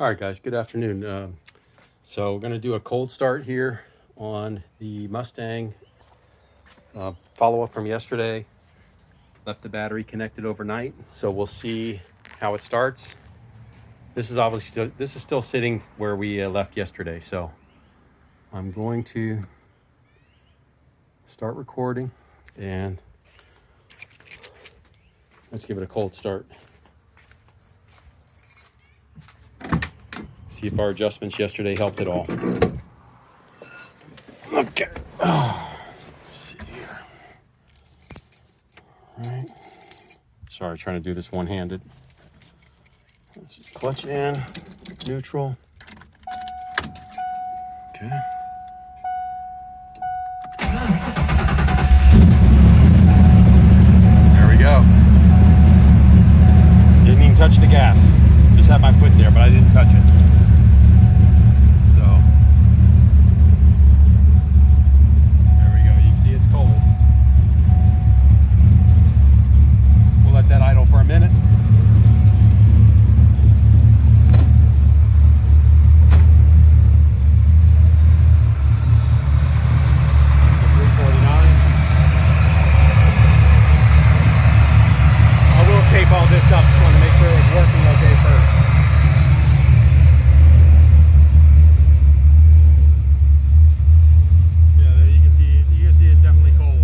All right, guys, good afternoon. So we're going to do a cold start here on the Mustang. Follow-up from yesterday. Left the battery connected overnight, so we'll see how it starts. This is still sitting where we left yesterday, so I'm going to start recording and let's give it a cold start. See if our adjustments yesterday helped at all. Okay. Let's see here. All right. Sorry, trying to do this one-handed. Let's just clutch in, neutral. Okay. There we go. Didn't even touch the gas. Just had my foot there, but I didn't touch it. That idle for a minute. I will tape all this up. Just want to make sure it's working okay first. Yeah, there you can see it's definitely cold.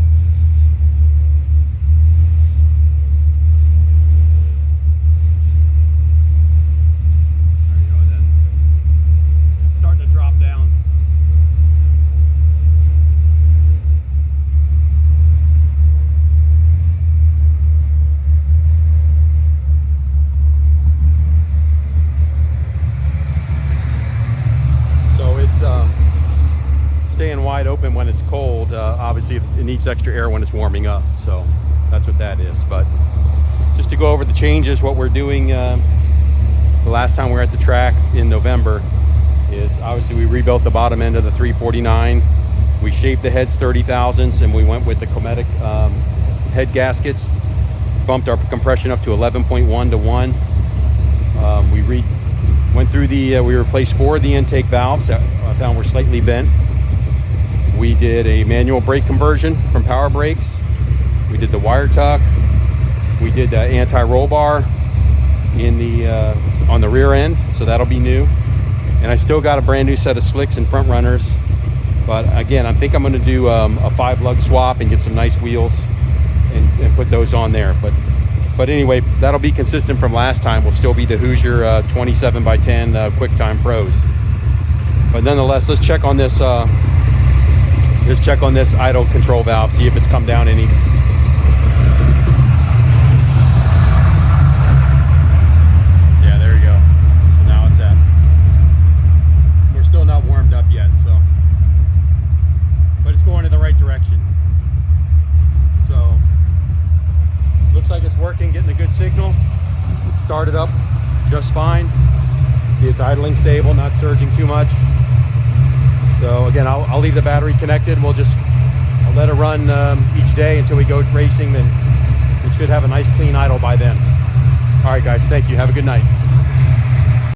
Staying wide open when it's cold. Obviously it needs extra air when it's warming up, so that's what that is. But just to go over the changes, what we're doing the last time we were at the track in November is obviously we rebuilt the bottom end of the 349. We shaved the heads 30 thousandths and we went with the Cometic head gaskets, bumped our compression up to 11.1 to 1. We went through we replaced 4 of the intake valves that I found were slightly bent. We did a manual brake conversion from power brakes. We did the wire tuck. We did the anti-roll bar in on the rear end, so that'll be new. And I still got a brand new set of slicks and front runners. But again, I think I'm going to do a 5-lug swap and get some nice wheels and put those on there. But anyway, that'll be consistent from last time. Will still be the Hoosier 27x10 QuickTime Pros. But nonetheless, let's check on this. Just check on this idle control valve, see if it's come down any. Yeah, there you go. So now it's at. We're still not warmed up yet, so. But it's going in the right direction. So, looks like it's working, getting a good signal. It started up just fine. See, it's idling stable, not surging too much. So again, I'll leave the battery connected. I'll let it run each day until we go racing. Then we should have a nice clean idle by then. All right, guys, thank you. Have a good night.